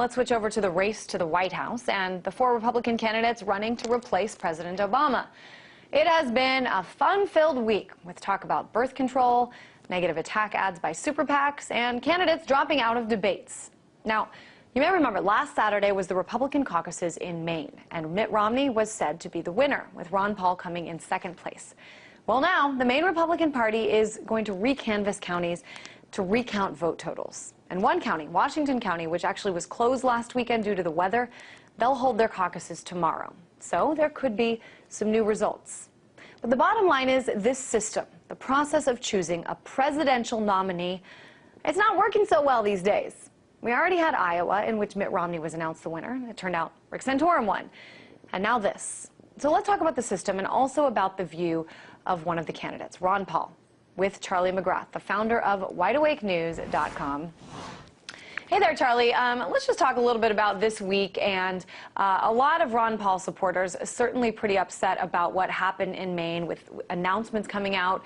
Let's switch over to the race to the White House and the 4 Republican candidates running to replace President Obama. It has been a fun-filled week with talk about birth control, negative attack ads by super PACs, and candidates dropping out of debates. Now, you may remember last Saturday was the Republican caucuses in Maine, and Mitt Romney was said to be the winner, with Ron Paul coming in second place. Well, now the Maine Republican Party is going to recanvass counties to recount vote totals. And one county, Washington County, which actually was closed last weekend due to the weather, they'll hold their caucuses tomorrow. So there could be some new results. But the bottom line is this system, the process of choosing a presidential nominee, it's not working so well these days. We already had Iowa, in which Mitt Romney was announced the winner. It turned out Rick Santorum won. And now this. So let's talk about the system and also about the view of one of the candidates, Ron Paul, with Charlie McGrath, the founder of wideawakenews.com. Hey there, Charlie. Let's just talk a little bit about this week. And a lot of Ron Paul supporters are certainly pretty upset about what happened in Maine, with announcements coming out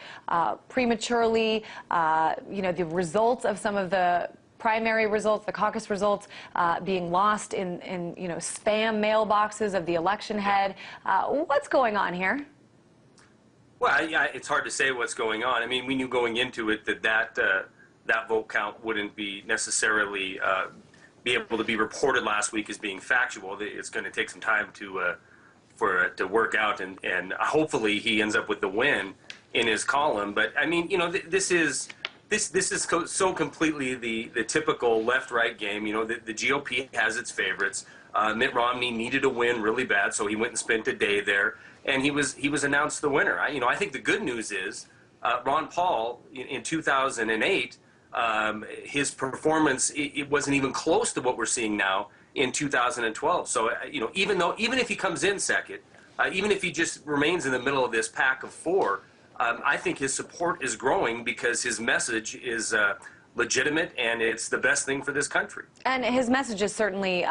prematurely, the results of some of the primary results, the caucus results, being lost in spam mailboxes of the election head. What's going on here? Well, yeah, it's hard to say what's going on. I mean, we knew going into it that vote count wouldn't be necessarily be able to be reported last week as being factual. It's going to take some time for it to work out, and hopefully he ends up with the win in his column. But I mean, this is so completely the typical left-right game. The GOP has its favorites. Mitt Romney needed a win really bad, so he went and spent a day there, and he was announced the winner. I think the good news is Ron Paul in 2008, his performance it wasn't even close to what we're seeing now in 2012. So even if he comes in second, even if he just remains in the middle of this pack of 4, I think his support is growing because his message is legitimate, and it's the best thing for this country. And his message is certainly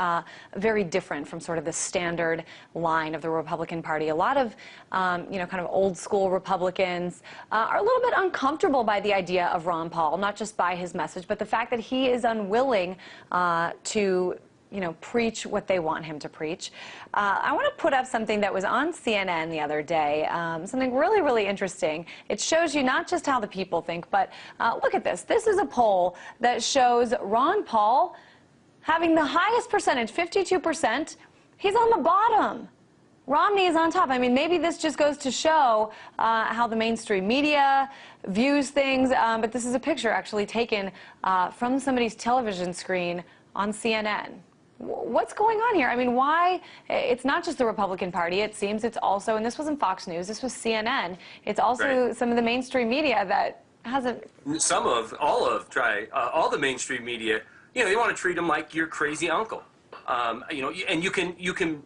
very different from sort of the standard line of the Republican Party. A lot of, kind of old school Republicans are a little bit uncomfortable by the idea of Ron Paul, not just by his message, but the fact that he is unwilling to preach what they want him to preach. I want to put up something that was on CNN the other day, something really, really interesting. It shows you not just how the people think, but look at this. This is a poll that shows Ron Paul having the highest percentage, 52%. He's on the bottom. Romney is on top. I mean, maybe this just goes to show how the mainstream media views things, but this is a picture actually taken from somebody's television screen on CNN. What's going on here? I mean, why? It's not just the Republican Party. It seems it's also, and this wasn't Fox News, this was CNN. It's also some of the mainstream media that hasn't. All the mainstream media, they want to treat him like your crazy uncle. And you can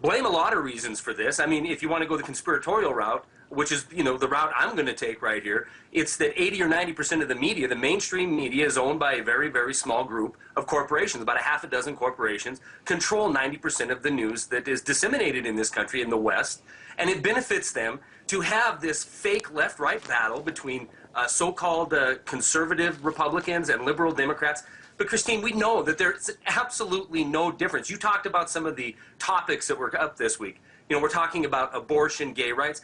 blame a lot of reasons for this. I mean, if you want to go the conspiratorial route, which is, the route I'm going to take right here, it's that 80 or 90% of the media, the mainstream media, is owned by a very, very small group of corporations. About a half a dozen corporations control 90% of the news that is disseminated in this country, in the West, and it benefits them to have this fake left-right battle between so-called conservative Republicans and liberal Democrats. But, Christine, we know that there's absolutely no difference. You talked about some of the topics that were up this week. We're talking about abortion, gay rights.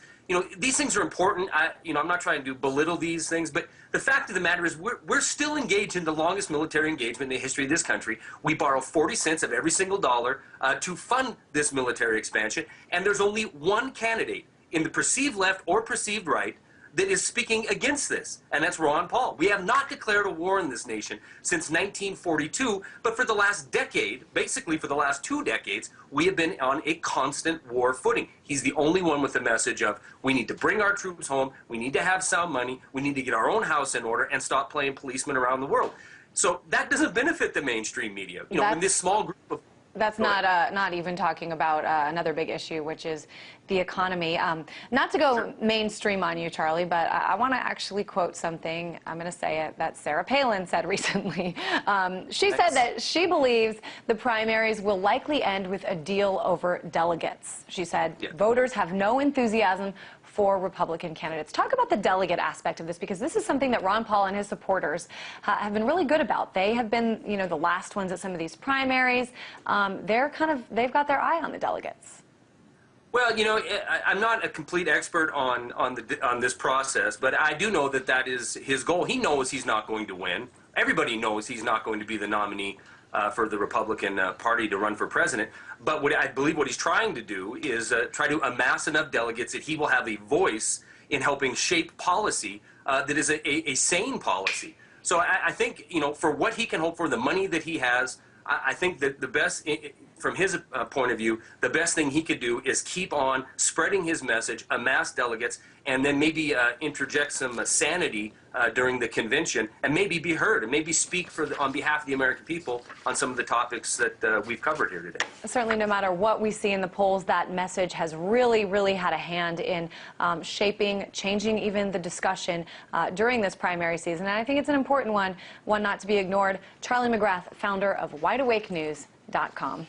These things are important. I'm not trying to belittle these things, but the fact of the matter is we're still engaged in the longest military engagement in the history of this country. We borrow 40 cents of every single dollar to fund this military expansion, and there's only one candidate in the perceived left or perceived right that is speaking against this, and that's Ron Paul. We have not declared a war in this nation since 1942, but for the last decade, basically for the last 2 decades, we have been on a constant war footing. He's the only one with the message of, we need to bring our troops home, we need to have sound money, we need to get our own house in order, and stop playing policemen around the world. So that doesn't benefit the mainstream media. When this small group of That's not even talking about another big issue, which is the economy. Not to go mainstream on you, Charlie, but I want to actually quote something, I'm going to say it, that Sarah Palin said recently. She said that she believes the primaries will likely end with a deal over delegates. She said voters have no enthusiasm for Republican candidates. Talk about the delegate aspect of this, because this is something that Ron Paul and his supporters have been really good about. They have been, you know, the last ones at some of these primaries. They've got their eye on the delegates. Well, you know, I'm not a complete expert on this process, but I do know that that is his goal. He knows he's not going to win. Everybody knows he's not going to be the nominee for the Republican Party to run for president. But what I believe what he's trying to do is try to amass enough delegates that he will have a voice in helping shape policy that is a sane policy. So I think, you know, for what he can hope for, the money that he has, I think that the best, from his point of view, the best thing he could do is keep on spreading his message, amass delegates, and then maybe interject some sanity during the convention, and maybe be heard, and maybe speak on behalf of the American people on some of the topics that we've covered here today. Certainly, no matter what we see in the polls, that message has really, really had a hand in shaping, changing even the discussion during this primary season. And I think it's an important one not to be ignored. Charlie McGrath, founder of WideAwakeNews.com.